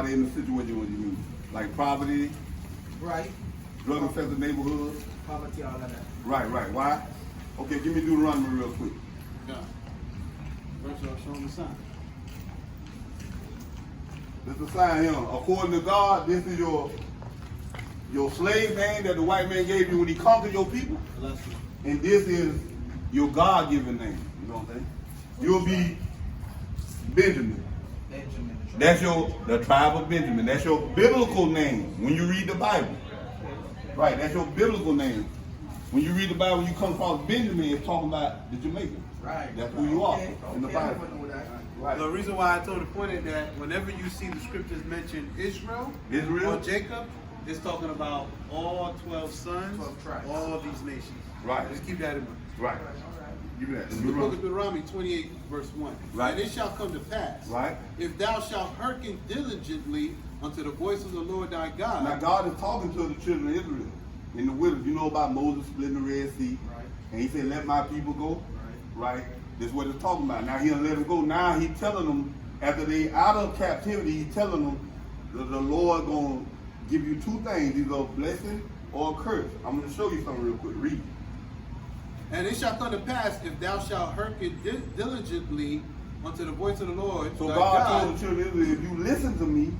somebody in the situation what you mean? Like poverty, Right. drug infested neighborhoods. Poverty, all of that. Right. Why? Okay, give me Deuteronomy real quick. Yeah. First of all, show them the sign. This is a sign here. According to God, this is your slave name that the white man gave you when he conquered your people. Bless you. And this is your God-given name. You know what I'm saying? You'll be Benjamin. Benjamin. That's the tribe of Benjamin. That's your biblical name when you read the Bible. Right, that's your biblical name. When you read the Bible, you come across Benjamin, it's talking about the Jamaican. Right. That's who you are in the Okay, Bible. I know that. Right. The reason why I told the point is that whenever you see the scriptures mention Israel or Jacob, it's talking about all 12 sons, 12 tribes. all these nations. Right. Just keep that in mind. Right. Give me that. This is the book of Deuteronomy 28, verse 1. Right. And it shall come to pass, Right. if thou shalt hearken diligently unto the voice of the Lord thy God. Now God is talking to the children of Israel in the wilderness. You know about Moses splitting the Red Sea. Right. And he said, let my people go. Right. This is what it's talking about. Now he'll let them go. Now he's telling them, after they out of captivity, he's telling them that the Lord gonna give you two things, either a blessing or a curse. I'm gonna show you something real quick. Read. And it shall come to pass, if thou shalt hearken diligently unto the voice of the Lord So thy God told the children of Israel, if you listen to me,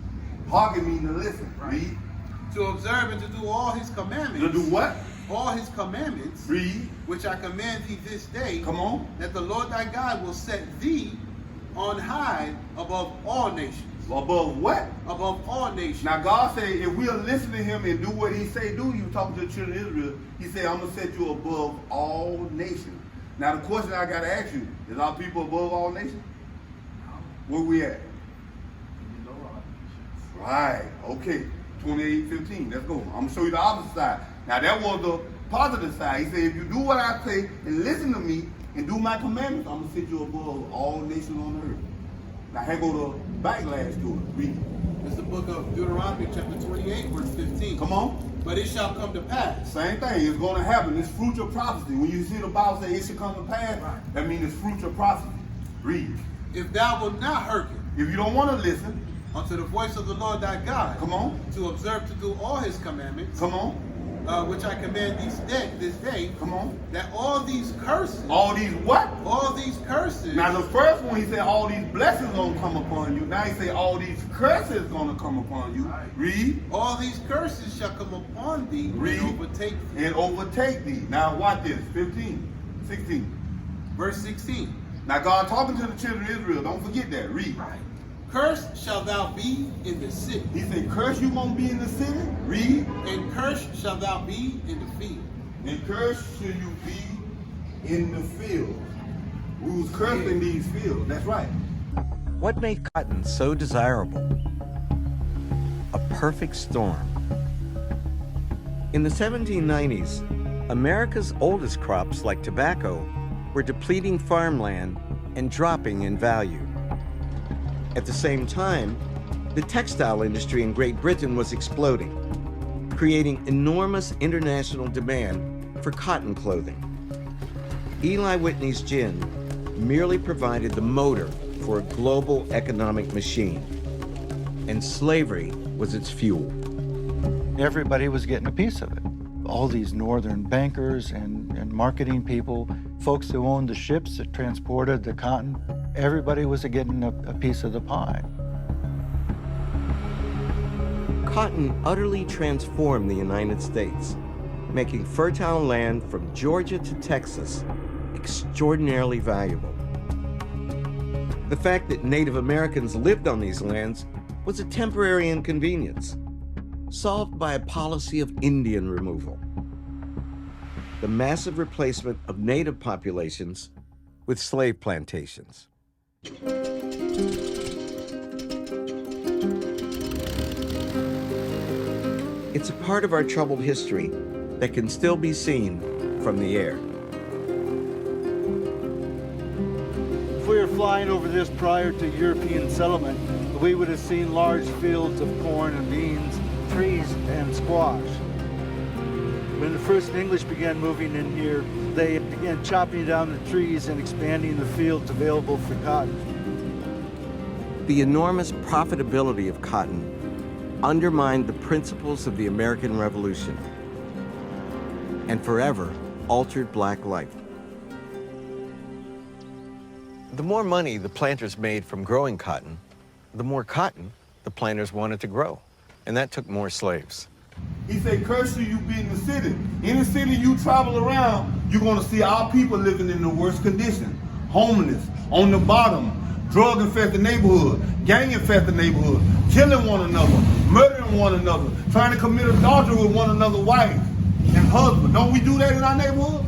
hearken me to listen. Right. Read. to observe and to do all his commandments. To do what? All his commandments, Read. which I command thee this day. Come on. That the Lord thy God will set thee on high above all nations. Above what? Above all nations. Now God said, if we'll listen to him and do what he say do, you talking to the children of Israel, he said, I'm gonna set you above all nations. Now the question I gotta ask you, is our people above all nations? Where we at? Right, okay. 28:15. Let's go. I'm gonna show you the opposite side. Now that was the positive side. He said, if you do what I say and listen to me and do my commandments, I'm gonna set you above all nations on earth. Now here go the backlash to it. Read. This is the book of Deuteronomy, chapter 28, verse 15. Come on. But it shall come to pass. Same thing. It's going to happen. It's future prophecy. When you see the Bible say it should come to pass, that means it's future prophecy. Read. If thou wilt not hearken If you don't want to listen, unto the voice of the Lord thy God, come on. to observe to do all his commandments, Come on. which I command this day, Come on. that all these curses, All these what? all these curses, Now the first one he said all these blessings gonna come upon you. Now he say all these curses gonna come upon you. Read. all these curses shall come upon thee Read. and overtake thee. And overtake thee. Now watch this. 15, 16. Verse 16. Now God talking to the children of Israel. Don't forget that. Read. Cursed shalt thou be in the city, He said, curse you gonna be in the city. Read. and cursed shalt thou be in the field. And cursed shall you be in the field. We was cursed in these fields. That's right. What made cotton so desirable? A perfect storm. In the 1790s, America's oldest crops like tobacco were depleting farmland and dropping in value. At the same time, the textile industry in Great Britain was exploding, creating enormous international demand for cotton clothing. Eli Whitney's gin merely provided the motor for a global economic machine, and slavery was its fuel. Everybody was getting a piece of it. All these northern bankers and marketing people, folks who owned the ships that transported the cotton, everybody was getting a piece of the pie. Cotton utterly transformed the United States, making fertile land from Georgia to Texas extraordinarily valuable. The fact that Native Americans lived on these lands was a temporary inconvenience, solved by a policy of Indian removal. The massive replacement of native populations with slave plantations. It's a part of our troubled history that can still be seen from the air. If we were flying over this prior to European settlement, we would have seen large fields of corn and beans, trees and squash. When the first English began moving in here, they began chopping down the trees and expanding the fields available for cotton. The enormous profitability of cotton undermined the principles of the American Revolution and forever altered black life. The more money the planters made from growing cotton, the more cotton the planters wanted to grow, and that took more slaves. He said, curse you be in the city. Any city you travel around, you're going to see our people living in the worst condition. Homeless, on the bottom, drug-infested neighborhood, gang-infested neighborhood, killing one another, murdering one another, trying to commit adultery with one another's wife and husband. Don't we do that in our neighborhood?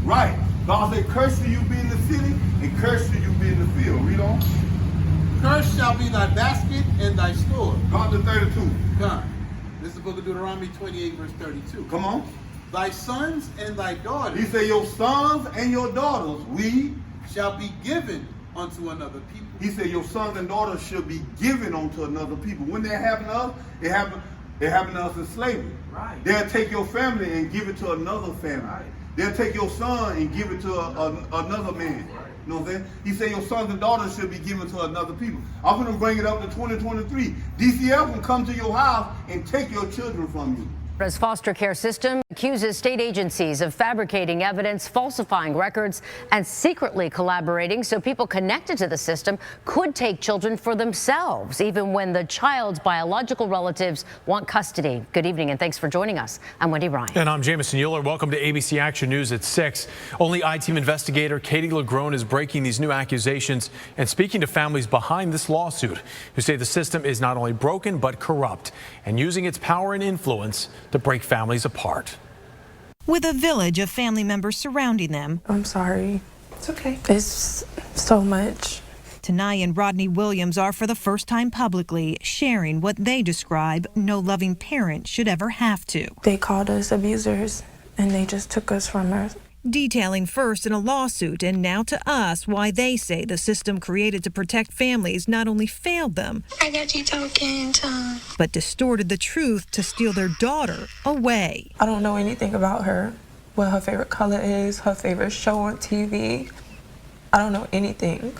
Right. God said, curse you be in the city, and curse you be in the field. Read on. Cursed shall be thy basket and thy store. God to 32. Come. This is the book of Deuteronomy 28, verse 32. Come on. Thy sons and thy daughters. He said, your sons and your daughters, we shall be given unto another people. He said, your sons and daughters should be given unto another people. When that happened to us, it happened to us in slavery. Right. They'll take your family and give it to another family. Right. They'll take your son and give it to another man. You know what I'm saying? He said your sons and daughters should be given to another people. I'm going to bring it up to 2023. DCF will come to your house and take your children from you. Florida's foster care system accuses state agencies of fabricating evidence, falsifying records, and secretly collaborating so people connected to the system could take children for themselves, even when the child's biological relatives want custody. Good evening, and thanks for joining us. I'm Wendy Ryan. And I'm Jamison Euler. Welcome to ABC Action News at 6. Only I-Team investigator Katie LaGrone is breaking these new accusations and speaking to families behind this lawsuit who say the system is not only broken but corrupt and using its power and influence to break families apart. With a village of family members surrounding them. I'm sorry. It's okay. It's so much. Tanai and Rodney Williams are for the first time publicly sharing what they describe no loving parent should ever have to. They called us abusers and they just took us from us. Detailing first in a lawsuit and now to us why they say the system created to protect families not only failed them, I got you talking, Tom, but distorted the truth to steal their daughter away. I don't know anything about her, what her favorite color is, her favorite show on TV. I don't know anything.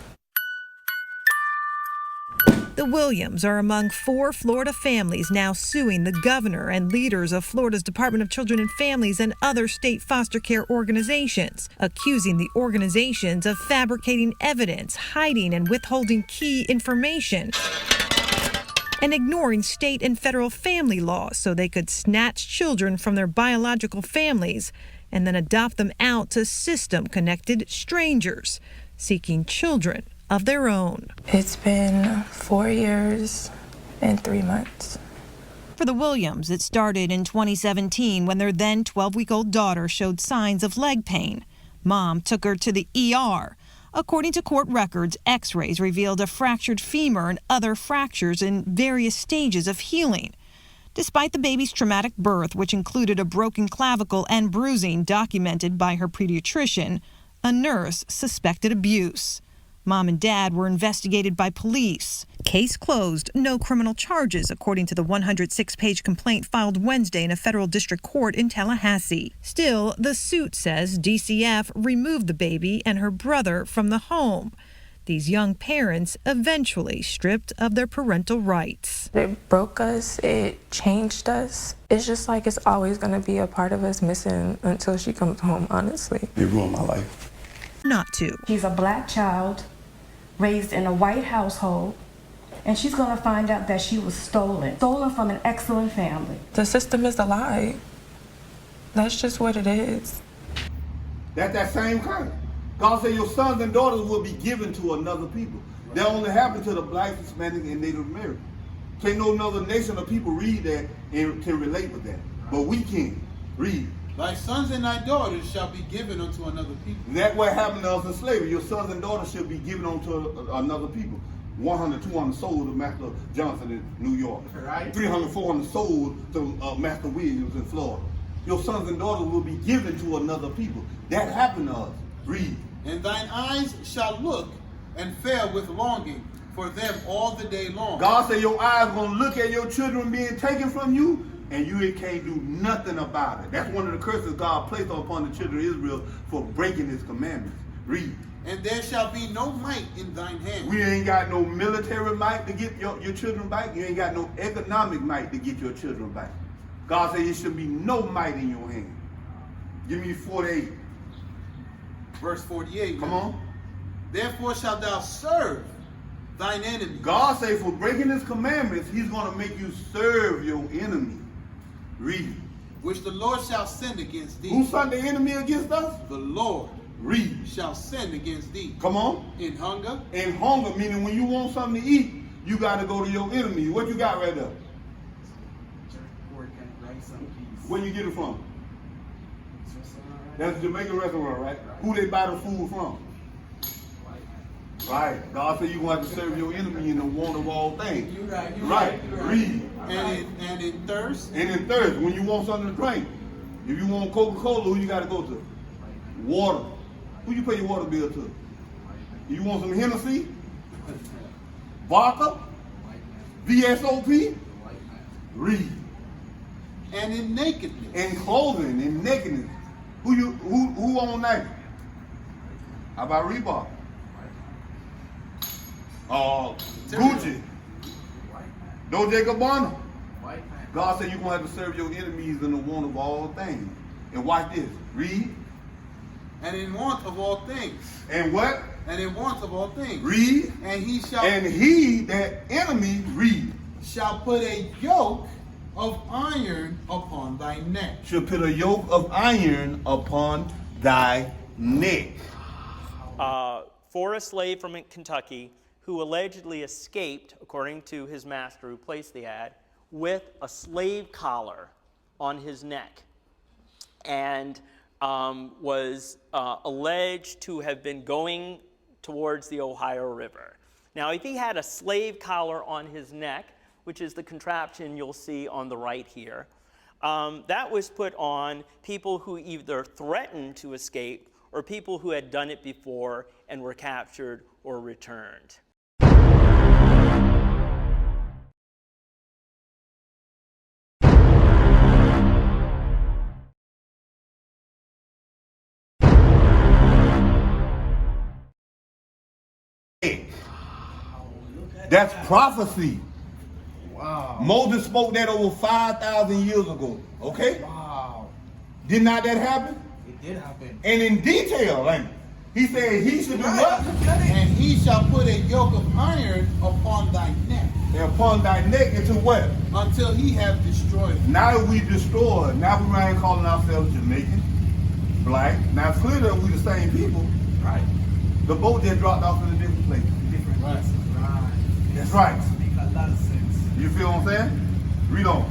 The Williams are among 4 Florida families now suing the governor and leaders of Florida's Department of Children and Families and other state foster care organizations, accusing the organizations of fabricating evidence, hiding and withholding key information, and ignoring state and federal family laws so they could snatch children from their biological families and then adopt them out to system-connected strangers seeking children of their own. It's been 4 years and 3 months. For the Williams, it started in 2017 when their then 12-week-old daughter showed signs of leg pain. Mom took her to the ER. According to court records, x-rays revealed a fractured femur and other fractures in various stages of healing. Despite the baby's traumatic birth, which included a broken clavicle and bruising documented by her pediatrician, a nurse suspected abuse. Mom and Dad were investigated by police. Case closed, no criminal charges, according to the 106-page complaint filed Wednesday in a federal district court in Tallahassee. Still, the suit says DCF removed the baby and her brother from the home. These young parents eventually stripped of their parental rights. It broke us, it changed us. It's just like it's always gonna be a part of us missing until she comes home, honestly. It ruined my life. Not to. She's a black child, raised in a white household, and she's gonna find out that she was stolen from an excellent family. The system is a lie. That's just what it is. That's that same kind. God said your sons and daughters will be given to another people. That only happened to the Black, Hispanic, and Native American. Can't no other nation of people read that and can relate with that. But we can read. Thy sons and thy daughters shall be given unto another people. That's what happened to us in slavery. Your sons and daughters should be given unto another people. 100, 200 sold to Master Johnson in New York. Right. 300, 400 sold to Master Williams in Florida. Your sons and daughters will be given to another people. That happened to us. Read. And thine eyes shall look and fail with longing for them all the day long. God said your eyes going to look at your children being taken from you, and you can't do nothing about it. That's one of the curses God placed upon the children of Israel for breaking his commandments. Read. And there shall be no might in thine hand. We ain't got no military might to get your children back. You ain't got no economic might to get your children back. God said there should be no might in your hand. Give me 48. Verse 48. Come on. Therefore shalt thou serve thine enemy. God say for breaking his commandments, he's going to make you serve your enemy. Read. Which the Lord shall send against thee. Who sent the enemy against us? The Lord. Read. Shall send against thee. Come on. In hunger. In hunger, meaning when you want something to eat, you got to go to your enemy. What you got right there? Where you get it from? That's a Jamaican restaurant, right? Who they buy the food from? Right. God said you're going to have to serve your enemy in the want of all things. You're right. Read. And in thirst. And in thirst, when you want something to drink. If you want Coca-Cola, who you got to go to? Water. Who you pay your water bill to? You want some Hennessy? Vodka? VSOP? Read. And in nakedness. In clothing, in nakedness. Who on that? How about Reebok? Gucci. Dolce & Gabbana. God said you're going to have to serve your enemies in the want of all things. And watch this. Read. And in want of all things. And what? And in want of all things. Read. And he shall. And he, that enemy, read. Shall put a yoke of iron upon thy neck. Shall put a yoke of iron upon thy neck. For a slave from Kentucky who allegedly escaped, according to his master who placed the ad, with a slave collar on his neck, and was alleged to have been going towards the Ohio River. Now, if he had a slave collar on his neck, which is the contraption you'll see on the right here, that was put on people who either threatened to escape or people who had done it before and were captured or returned. That's prophecy. Wow. Moses spoke that over 5,000 years ago. Okay? Wow. Did not that happen? It did happen. And in detail, like he said he should do what? And he shall put a yoke of iron upon thy neck. And upon thy neck into what? Until he have destroyed it. Now that we destroyed, now we ain't calling ourselves Jamaican, black. Now it's clear that we the same people. Right. The boat just dropped off in a different place. Different places. Right. That's right. Make a lot of sense. You feel what I'm saying? Read on.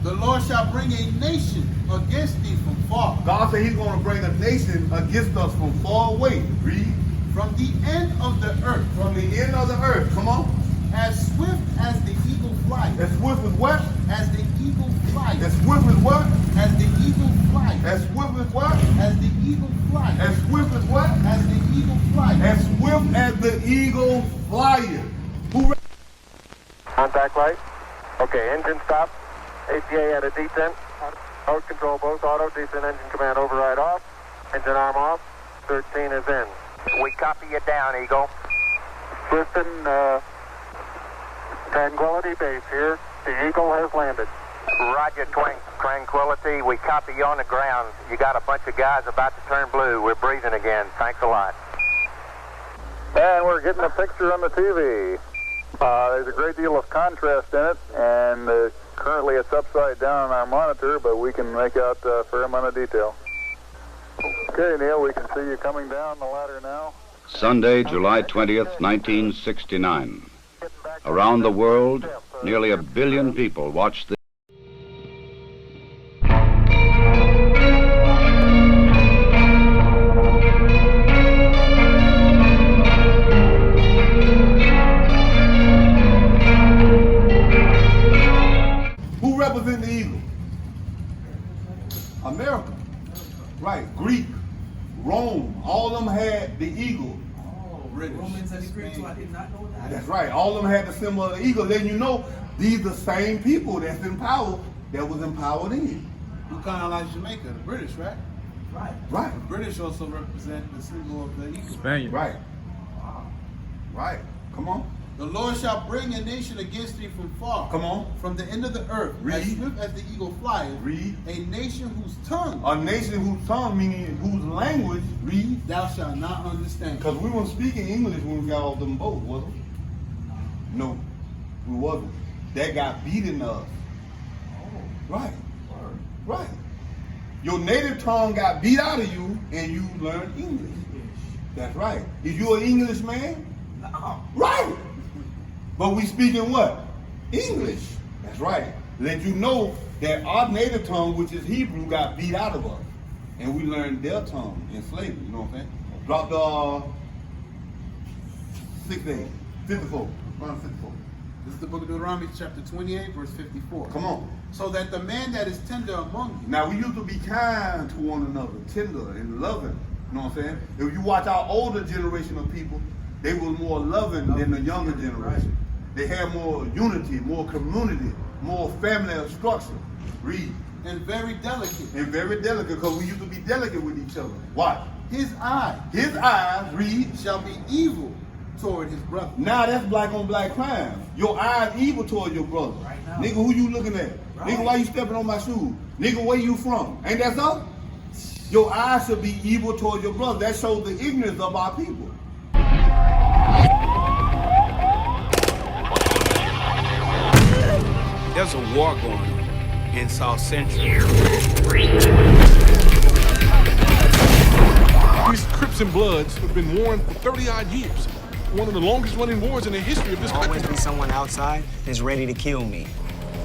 The Lord shall bring a nation against thee from far. God said he's going to bring a nation against us from far away. Read. From the end of the earth. From the end of the earth. Come on. As swift as the eagle flies. As swift as what? As the eagle flies. As swift as what? As the eagle flies. As swift as what? As the eagle flies. As swift as what? As the eagle flies. As swift as the eagle flies. Who? Contact light. Okay, engine stop. APA at a descent. Mode control both auto. Descent engine command override off. Engine arm off. 13 is in. We copy you down, Eagle. Houston, Tranquility Base here. The Eagle has landed. Roger, Tranquility. We copy you on the ground. You got a bunch of guys about to turn blue. We're breathing again. Thanks a lot. And we're getting a picture on the TV. There's a great deal of contrast in it, and currently it's upside down on our monitor, but we can make out a fair amount of detail. Okay, Neil, we can see you coming down the ladder now. Sunday, July 20th, 1969. Around the world, nearly 1 billion people watched the Who represent the eagle? America. Right. Greek, Rome, all of them had the eagle. Romans and the Greeks, so I did not know that. That's right. All of them had the symbol of the eagle. Then you know these are the same people that's in power that was in power then. You kind of like Jamaica, the British, right? Right. Right. The British also represent the symbol of the eagle. Spaniard. Right. Right. Come on. The Lord shall bring a nation against thee from far. Come on. From the end of the earth. Read. As swift as the eagle flieth. Read. A nation whose tongue. A nation whose tongue, meaning whose language, read. Thou shalt not understand. Because we weren't speaking English when we got off them boats, was it? No, we wasn't. That got beaten us. Right. Right. Your native tongue got beat out of you and you learned English. That's right. Is you an English man? No. Right. But we speaking what? English. That's right. Let you know that our native tongue, which is Hebrew, got beat out of us. And we learned their tongue in slavery. You know what I'm saying? Drop the 6 54. Around 54. This is the book of Deuteronomy chapter 28 verse 54. Come on. So that the man that is tender among you. Now we used to be kind to one another, tender and loving. You know what I'm saying? If you watch our older generation of people, they were more loving than the younger generation. They had more unity, more community, more family structure. Read. And very delicate. And very delicate, because we used to be delicate with each other. Why? His eyes, read, shall be evil toward his brother. Now that's black on black crime. Your eyes evil toward your brother. Right now. Nigga, who you looking at? Right. Nigga, why you stepping on my shoes? Nigga, where you from? Ain't that so? Your eyes should be evil toward your brother. That shows the ignorance of our people. There's a war going on in South Central. These Crips and Bloods have been warring for 30-odd years. One of the longest running wars in the history of this country. Always be someone outside that's ready to kill me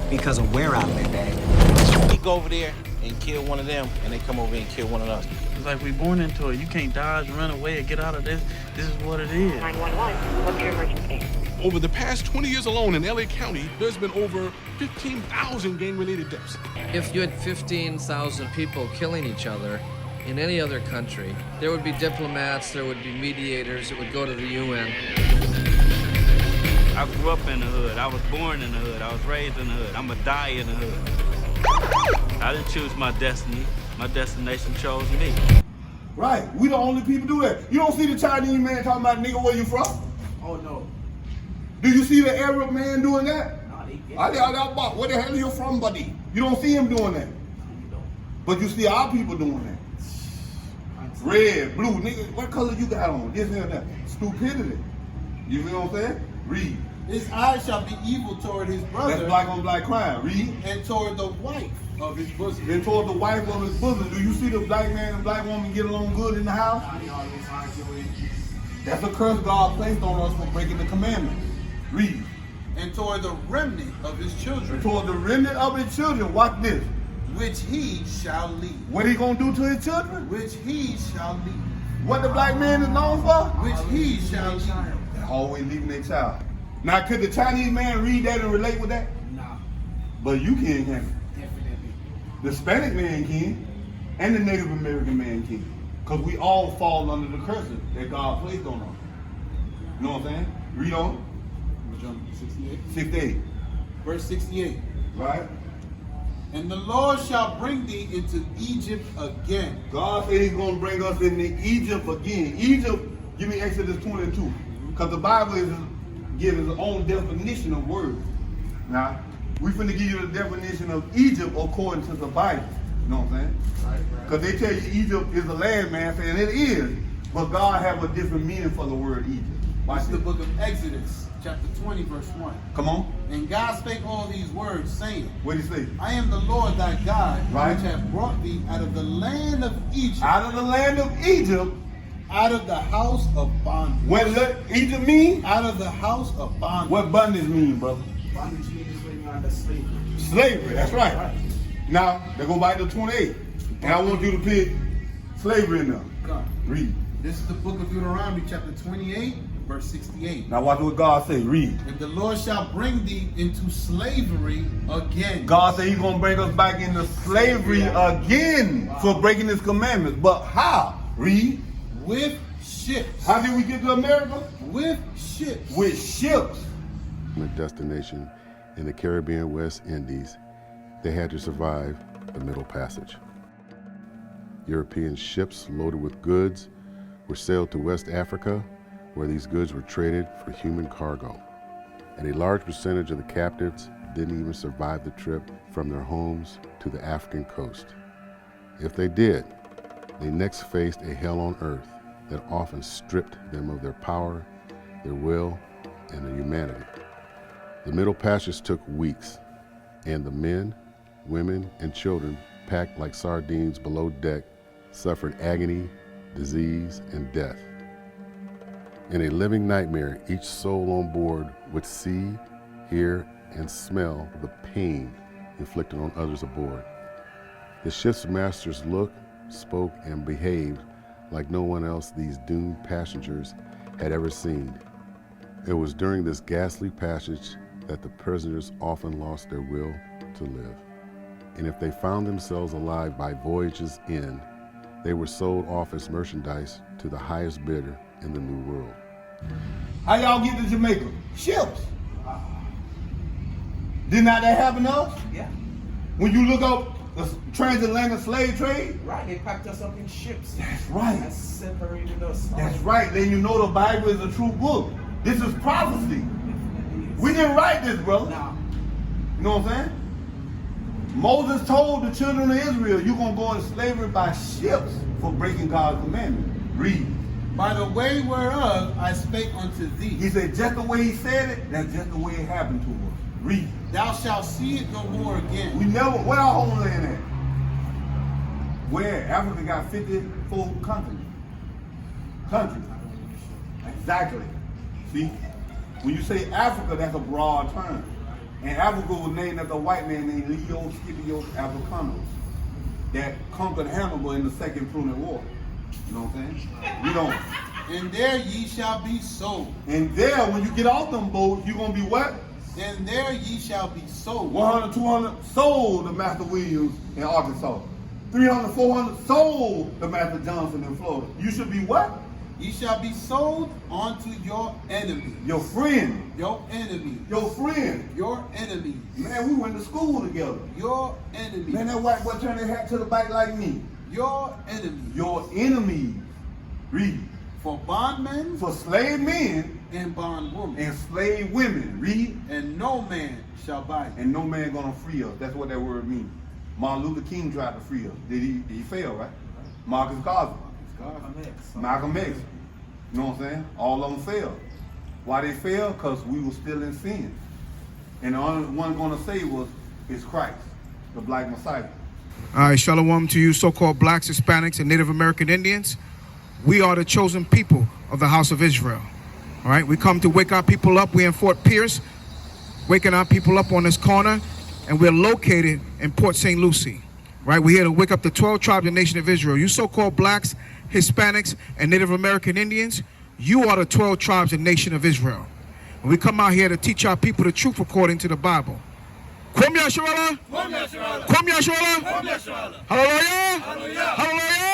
because of where I live at. We go over there and kill one of them, and they come over and kill one of us. It's like we born into it. You can't dodge, run away, or get out of this. This is what it is. 911, what's your emergency? Over the past 20 years alone in LA County, there's been over 15,000 gang-related deaths. If you had 15,000 people killing each other in any other country, there would be diplomats, there would be mediators, it would go to the UN. I grew up in the hood. I was born in the hood. I was raised in the hood. I'm gonna die in the hood. I didn't choose my destiny. My destination chose me. Right. We the only people do that. You don't see the Chinese man talking about, nigga, where you from? Oh, no. Do you see the Arab man doing that? No, they get Where the hell are you from, buddy? You don't see him doing that. But you see our people doing that. Red, blue, nigga, what color you got on? This and that. Stupidity. You feel what I'm saying? Read. His eyes shall be evil toward his brother. That's black on black crime. Read. And toward the wife of his bosom. And toward the wife of his bosom. Do you see the black man and black woman get along good in the house? That's a curse God placed on us for breaking the commandments. Read. And toward the remnant of his children. And toward the remnant of his children. Watch this. Which he shall lead. What he gonna do to his children? Which he shall lead. What the black man is known for? Which he shall lead. They're always leaving their child. Now, could the Chinese man read that and relate with that? Nah. But you can, can't you? Definitely. The Hispanic man can, and the Native American man can. Because we all fall under the curses that God placed on us. You know what I'm saying? Read on. Jump 68. 68. Verse 68. Right? And the Lord shall bring thee into Egypt again. God said he's going to bring us into Egypt again. Egypt, give me Exodus 22. Because the Bible is giving its own definition of words. Now, we finna give you the definition of Egypt according to the Bible. You know what I'm saying? Because they tell you Egypt is a land, man, saying it is. But God have a different meaning for the word Egypt. Watch the book of Exodus, chapter 20, verse 1. Come on. And God spake all these words, saying, What did he say? I am the Lord thy God, right, which hath brought thee out of the land of Egypt. Out of the land of Egypt. Out of the house of bondage. What does Egypt mean? Out of the house of bondage. What bondage mean, brother? Bondage means when you're under slavery. Slavery, that's right. Now, they go back to 28. And I want you to pick slavery in there. God. Read. This is the book of Deuteronomy, chapter 28, verse 68. Now watch what God say. Read. And the Lord shall bring thee into slavery again. God said he's going to bring us back into slavery again for breaking his commandments. But how? Read. With ships. How did we get to America? With ships. With ships. A destination in the Caribbean, West Indies, they had to survive the Middle Passage. European ships loaded with goods were sailed to West Africa, where these goods were traded for human cargo. And a large percentage of the captives didn't even survive the trip from their homes to the African coast. If they did, they next faced a hell on earth that often stripped them of their power, their will, and their humanity. The Middle Passage took weeks, and the men, women, and children packed like sardines below deck suffered agony, disease, and death. In a living nightmare, each soul on board would see, hear, and smell the pain inflicted on others aboard. The ship's masters looked, spoke, and behaved like no one else these doomed passengers had ever seen. It was during this ghastly passage that the prisoners often lost their will to live. And if they found themselves alive by voyage's end, they were sold off as merchandise to the highest bidder in the New World. How y'all get to Jamaica? Ships. Did not that happen to us? Yeah. When you look up the transatlantic slave trade? Right, they packed us up in ships. That's right. That separated us. That's right. Then you know the Bible is a true book. This is prophecy. We didn't write this, brother. Nah. You know what I'm saying? Moses told the children of Israel, you're going to go into slavery by ships for breaking God's commandment. Read. By the way whereof I spake unto thee. He said, just the way he said it, that's just the way it happened to us. Read. Thou shalt see it no more again. We never, where our homeland at? Where? Africa got 54 countries. Exactly. See? When you say Africa, that's a broad term. And Africa was named after a white man named Leo Scipio Africanus that conquered Hannibal in the Second Punic War. You know what I'm saying? We don't. And there ye shall be sold. And there, when you get off them boats, you're going to be what? And there ye shall be sold. 100, 200 sold to Master Williams in Arkansas. 300, 400 sold to Master Johnson in Florida. You should be what? Ye shall be sold unto your enemy. Your friend. Your enemy. Your friend. Your enemy. Man, we went to school together. Your enemy. Man, that white boy turned his hat to the back like me. Your enemy. Your enemy. Read. For bondmen. For slave men. And bondwomen. And slave women. Read. And no man shall buy you. And no man gonna free us. That's what that word means. Martin Luther King tried to free us. Did he fail, right? Marcus Garvey. Malcolm X. You know what I'm saying? All of them failed. Why they failed? Because we were still in sin. And the only one going to save us is Christ, the black Messiah. All right, shalom to you so-called blacks, Hispanics, and Native American Indians. We are the chosen people of the house of Israel. All right, we come to wake our people up. We're in Fort Pierce, waking our people up on this corner, and we're located in Port St. Lucie. Right, we're here to wake up the 12 tribes of the nation of Israel. You so-called blacks, Hispanics, and Native American Indians, you are the 12 tribes of the nation of Israel. And we come out here to teach our people the truth according to the Bible. Kwam Yashua! Kwam Yashua! Hallelujah! Hallelujah!